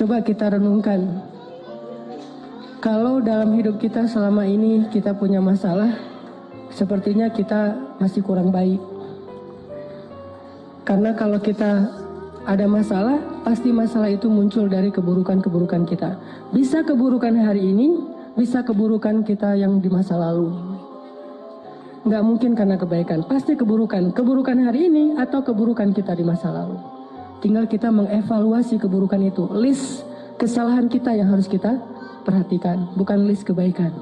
Coba kita renungkan. Kalau dalam hidup kita selama ini kita punya masalah, sepertinya kita masih kurang baik. Karena kalau kita ada masalah, pasti masalah itu muncul dari keburukan-keburukan kita. Bisa keburukan hari ini, bisa keburukan kita yang di masa lalu. Nggak mungkin karena kebaikan, pasti keburukan. Keburukan hari ini atau keburukan kita di masa lalu. Tinggal kita mengevaluasi keburukan itu. List kesalahan kita yang harus kita perhatikan, bukan list kebaikan.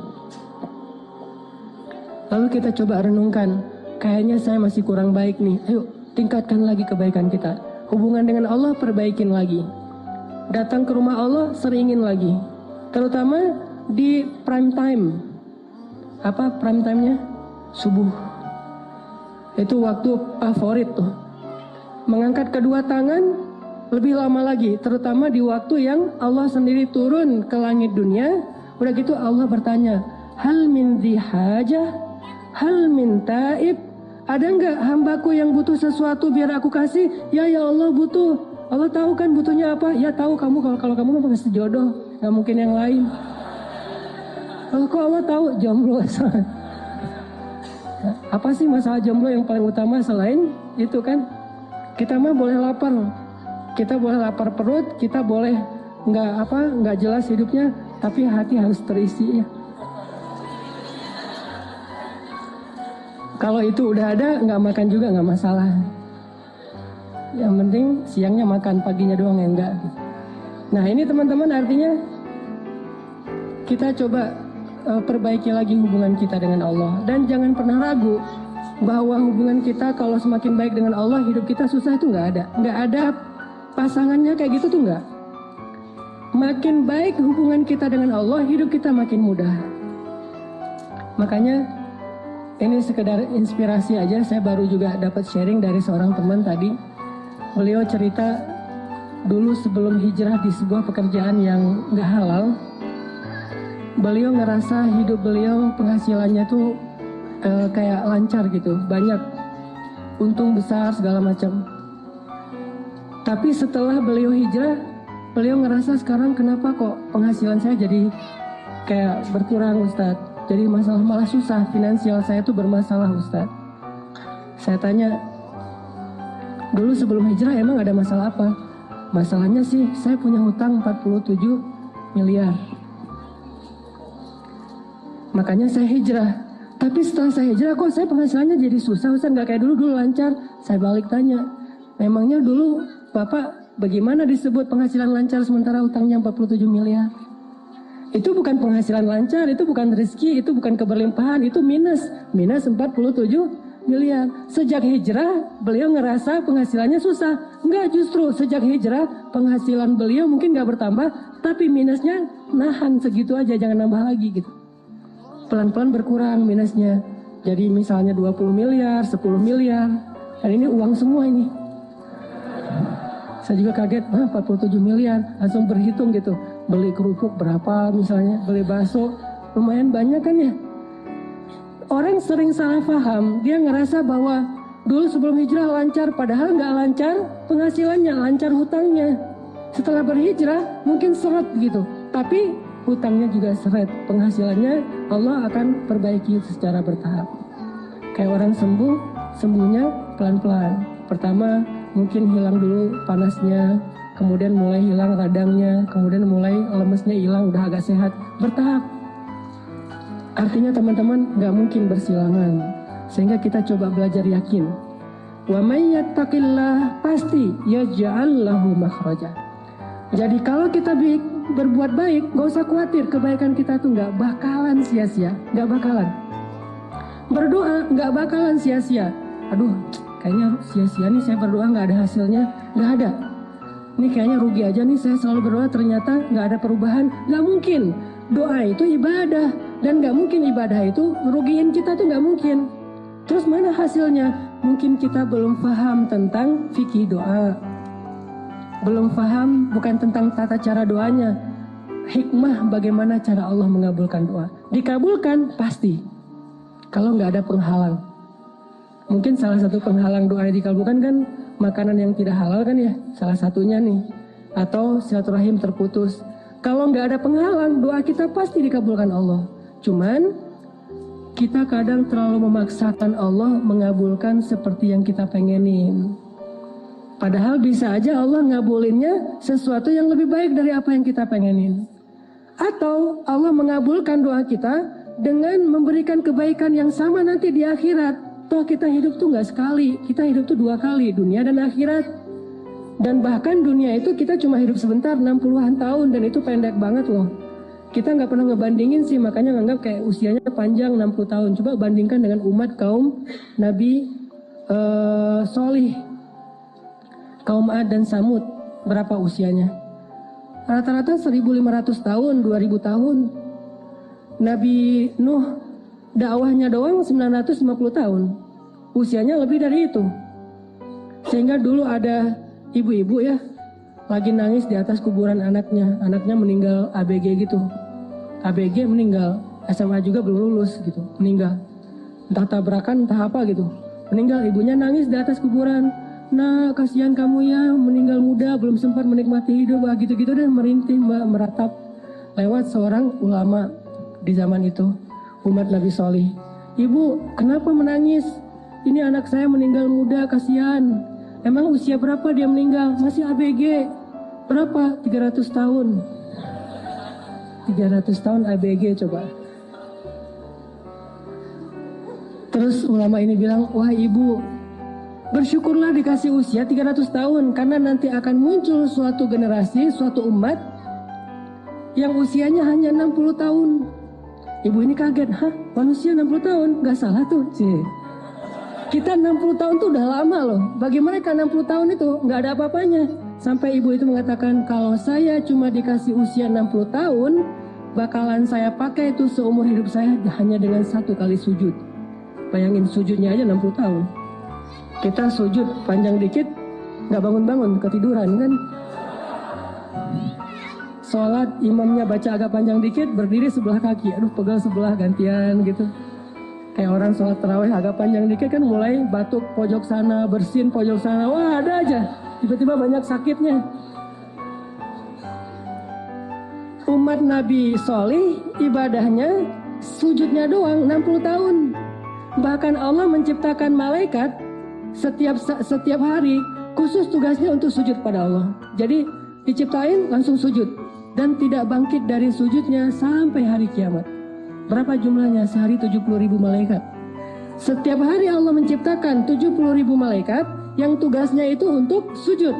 Lalu kita coba renungkan, kayaknya saya masih kurang baik nih. Ayo tingkatkan lagi kebaikan kita. Hubungan dengan Allah perbaikin lagi. Datang ke rumah Allah seringin lagi. Terutama di prime time. Apa prime time-nya? Subuh. Itu waktu favorit tuh. Mengangkat kedua tangan lebih lama lagi, terutama di waktu yang Allah sendiri turun ke langit dunia. Udah gitu Allah bertanya, hal min dhi hajah, hal min taib, ada nggak hambaku yang butuh sesuatu biar aku kasih? Ya Allah butuh. Allah tahu kan butuhnya apa? Ya tahu kamu, kalau kamu pasti jodoh, nggak mungkin yang lain. Kok Allah tahu? Jomblo. Apa sih masalah jomblo yang paling utama selain itu kan? Kita mah boleh lapar, kita boleh lapar perut, kita boleh nggak jelas hidupnya, tapi hati harus terisi ya. Kalau itu udah ada, nggak makan juga nggak masalah. Yang penting siangnya makan, paginya doang ya enggak. Nah ini teman-teman artinya kita coba perbaiki lagi hubungan kita dengan Allah. Dan jangan pernah ragu bahwa hubungan kita kalau semakin baik dengan Allah, hidup kita susah itu nggak ada. Nggak ada pasangannya kayak gitu tuh nggak. Makin baik hubungan kita dengan Allah, hidup kita makin mudah. Makanya ini sekedar inspirasi aja. Saya baru juga dapat sharing dari seorang teman tadi. Beliau cerita dulu sebelum hijrah di sebuah pekerjaan yang nggak halal. Beliau ngerasa hidup beliau penghasilannya tuh kayak lancar gitu, banyak untung besar segala macam. Tapi setelah beliau hijrah, beliau ngerasa sekarang kenapa kok penghasilan saya jadi kayak berkurang Ustadz. Jadi malah susah, finansial saya tuh bermasalah Ustadz. Saya tanya, dulu sebelum hijrah emang ada masalah apa? Masalahnya sih saya punya hutang 47 miliar. Makanya saya hijrah. Tapi setelah saya hijrah kok saya penghasilannya jadi susah Ustaz, nggak kayak dulu lancar. Saya balik tanya, memangnya dulu Bapak bagaimana disebut penghasilan lancar sementara utangnya 47 miliar? Itu bukan penghasilan lancar, itu bukan rezeki, itu bukan keberlimpahan, itu minus 47 miliar. Sejak hijrah beliau ngerasa penghasilannya susah. Enggak, justru sejak hijrah penghasilan beliau mungkin nggak bertambah, tapi minusnya nahan segitu aja, jangan nambah lagi gitu. Pelan-pelan berkurang minusnya. Jadi misalnya 20 miliar, 10 miliar. Dan ini uang semua ini. Saya juga kaget, 47 miliar. Langsung berhitung gitu. Beli kerupuk berapa misalnya, beli bakso. Lumayan banyak kan ya. Orang sering salah paham. Dia ngerasa bahwa dulu sebelum hijrah lancar. Padahal nggak lancar penghasilannya, lancar hutangnya. Setelah berhijrah mungkin seret gitu. Tapi hutangnya juga seret, penghasilannya Allah akan perbaiki secara bertahap. Kayak orang sembuhnya pelan-pelan. Pertama mungkin hilang dulu panasnya, kemudian mulai hilang radangnya, kemudian mulai lemesnya hilang, udah agak sehat, bertahap. Artinya teman-teman gak mungkin bersilangan. Sehingga kita coba belajar yakin. Wa may yattaqillah pasti yaj'al lahu makhraja. Jadi kalau kita berbuat baik, gak usah khawatir, kebaikan kita tuh gak bakalan sia-sia, gak bakalan. Berdoa gak bakalan sia-sia. Aduh, kayaknya sia-sia nih saya berdoa gak ada hasilnya, gak ada. Ini kayaknya rugi aja nih saya selalu berdoa ternyata gak ada perubahan. Gak mungkin, doa itu ibadah. Dan gak mungkin ibadah itu ngerugiin kita tuh gak mungkin. Terus mana hasilnya? Mungkin kita belum paham tentang fikih doa. Belum paham bukan tentang tata cara doanya, hikmah bagaimana cara Allah mengabulkan doa. Dikabulkan pasti, kalau nggak ada penghalang. Mungkin salah satu penghalang doa yang dikabulkan kan makanan yang tidak halal kan ya, salah satunya nih. atau silaturahim terputus. Kalau nggak ada penghalang, doa kita pasti dikabulkan Allah. Cuman kita kadang terlalu memaksakan Allah mengabulkan seperti yang kita pengenin. Padahal bisa aja Allah ngabulinnya sesuatu yang lebih baik dari apa yang kita pengenin. Atau Allah mengabulkan doa kita dengan memberikan kebaikan yang sama nanti di akhirat. Toh kita hidup tuh nggak sekali, kita hidup tuh 2 kali, dunia dan akhirat. Dan bahkan dunia itu kita cuma hidup sebentar, 60-an tahun, dan itu pendek banget loh. Kita nggak pernah ngebandingin sih, makanya nganggap kayak usianya panjang 60 tahun. Coba bandingkan dengan umat kaum Nabi Solih, kaum Ad dan Samud, berapa usianya? Rata-rata 1500 tahun, 2000 tahun. Nabi Nuh dakwahnya doang 950 tahun. Usianya lebih dari itu. Sehingga dulu ada ibu-ibu ya, lagi nangis di atas kuburan anaknya. Anaknya meninggal ABG gitu. ABG meninggal, SMA juga belum lulus gitu, meninggal. Entah tabrakan, entah apa gitu. Meninggal, ibunya nangis di atas kuburan. Nah, kasihan kamu ya, meninggal muda, belum sempat menikmati hidup. Gitu-gitu deh, merintih, meratap. Lewat seorang ulama di zaman itu, umat Nabi Solih. Ibu, kenapa menangis? Ini anak saya meninggal muda, kasihan. Emang usia berapa dia meninggal? Masih ABG. Berapa? 300 tahun. 300 tahun ABG coba. Terus ulama ini bilang, wah ibu, bersyukurlah dikasih usia 300 tahun. Karena nanti akan muncul suatu generasi, suatu umat yang usianya hanya 60 tahun. Ibu ini kaget, hah manusia 60 tahun? Gak salah tuh. Kita 60 tahun tuh udah lama loh. Bagi mereka 60 tahun itu gak ada apa-apanya. Sampai ibu itu mengatakan, kalau saya cuma dikasih usia 60 tahun, bakalan saya pakai itu seumur hidup saya hanya dengan 1 kali sujud. Bayangin sujudnya aja 60 tahun. Kita sujud panjang dikit, gak bangun-bangun, ketiduran kan. Sholat imamnya baca agak panjang dikit, berdiri sebelah kaki. Aduh pegal sebelah gantian gitu. Kayak orang sholat tarawih agak panjang dikit kan mulai batuk pojok sana, bersin pojok sana. Wah ada aja. Tiba-tiba banyak sakitnya. Umat Nabi Solih ibadahnya sujudnya doang 60 tahun. Bahkan Allah menciptakan malaikat setiap hari khusus tugasnya untuk sujud pada Allah. Jadi diciptain langsung sujud dan tidak bangkit dari sujudnya sampai hari kiamat. Berapa jumlahnya? Sehari 70.000 malaikat. Setiap hari Allah menciptakan 70.000 malaikat yang tugasnya itu untuk sujud,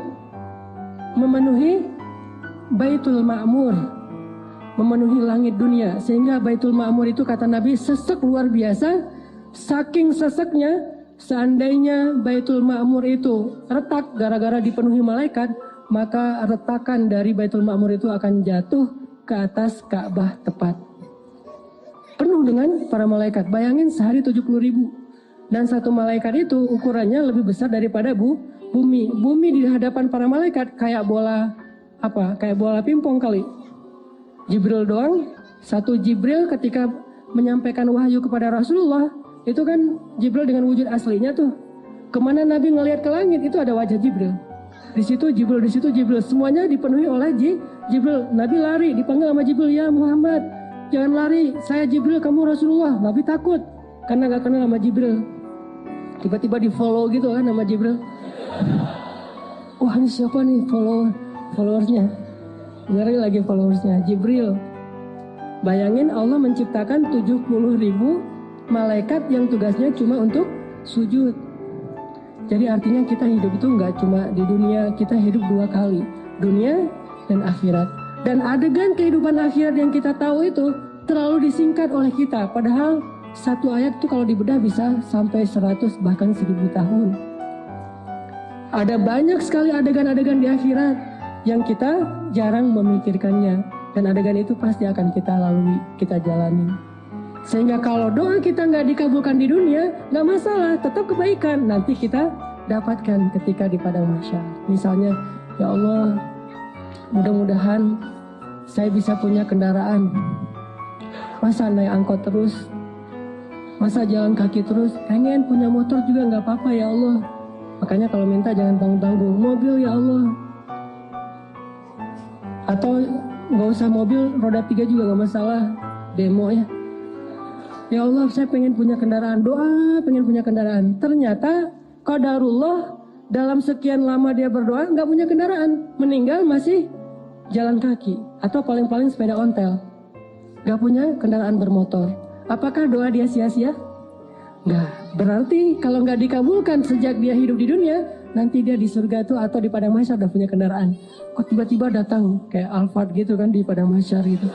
memenuhi Baitul Ma'mur, memenuhi langit dunia. Sehingga Baitul Ma'mur itu kata Nabi sesek luar biasa. Saking seseknya, seandainya Baitul Ma'mur itu retak gara-gara dipenuhi malaikat, maka retakan dari Baitul Ma'mur itu akan jatuh ke atas Ka'bah tepat. Penuh dengan para malaikat. Bayangin sehari 70.000. Dan satu malaikat itu ukurannya lebih besar daripada bumi. Bumi di hadapan para malaikat kayak bola kayak bola pingpong kali. Jibril doang. Satu Jibril ketika menyampaikan wahyu kepada Rasulullah, itu kan Jibril dengan wujud aslinya tuh. Kemana Nabi ngelihat ke langit itu ada wajah Jibril. Di situ Jibril, semuanya dipenuhi oleh Jibril. Nabi lari, dipanggil sama Jibril, ya Muhammad, jangan lari, saya Jibril, kamu Rasulullah. Nabi takut karena gak kenal sama Jibril. Tiba-tiba di follow gitu kan sama Jibril. Wah ini siapa nih followersnya? Ngeri lagi followersnya, Jibril. Bayangin Allah menciptakan 70.000 malaikat yang tugasnya cuma untuk sujud. Jadi artinya kita hidup itu nggak cuma di dunia, kita hidup 2 kali, dunia dan akhirat. Dan adegan kehidupan akhirat yang kita tahu itu terlalu disingkat oleh kita. Padahal satu ayat itu kalau dibedah bisa sampai 100 bahkan 1000 tahun. Ada banyak sekali adegan-adegan di akhirat yang kita jarang memikirkannya. Dan adegan itu pasti akan kita lalui, kita jalani. Sehingga kalau doa kita nggak dikabulkan di dunia, nggak masalah, tetap kebaikan. Nanti kita dapatkan ketika di padang mahsyar. Misalnya, ya Allah, mudah-mudahan saya bisa punya kendaraan. Masa naik angkot terus? Masa jalan kaki terus? Pengen punya motor juga nggak apa-apa ya Allah. Makanya kalau minta jangan tanggung-tanggung. Mobil ya Allah. Atau nggak usah mobil roda 3 juga nggak masalah, demo ya. Ya Allah, saya pengen punya kendaraan, doa pengen punya kendaraan. Ternyata qadarullah, dalam sekian lama dia berdoa nggak punya kendaraan, meninggal masih jalan kaki atau paling-paling sepeda ontel, nggak punya kendaraan bermotor. Apakah doa dia sia-sia? Nggak. Berarti kalau nggak dikabulkan sejak dia hidup di dunia, nanti dia di surga itu atau di padang mahsyar udah punya kendaraan. Kok tiba-tiba datang kayak Alphard gitu kan di padang mahsyar gitu,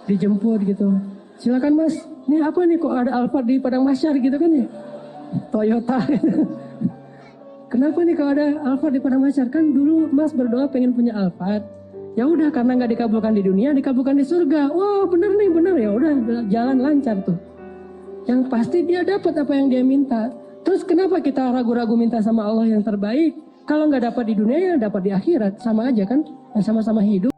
dijemput gitu. Silakan mas, ini apa nih kok ada Alphard di padang mahsyar gitu kan ya? Toyota gitu. Kenapa nih kalau ada Alphard di padang mahsyar? Kan dulu mas berdoa pengen punya Alphard. Ya udah, karena nggak dikabulkan di dunia, dikabulkan di surga. Wah bener nih, bener ya udah jalan lancar tuh. Yang pasti dia dapat apa yang dia minta. Terus kenapa kita ragu-ragu minta sama Allah yang terbaik? Kalau nggak dapat di dunia ya dapat di akhirat, sama aja kan? Yang sama-sama hidup.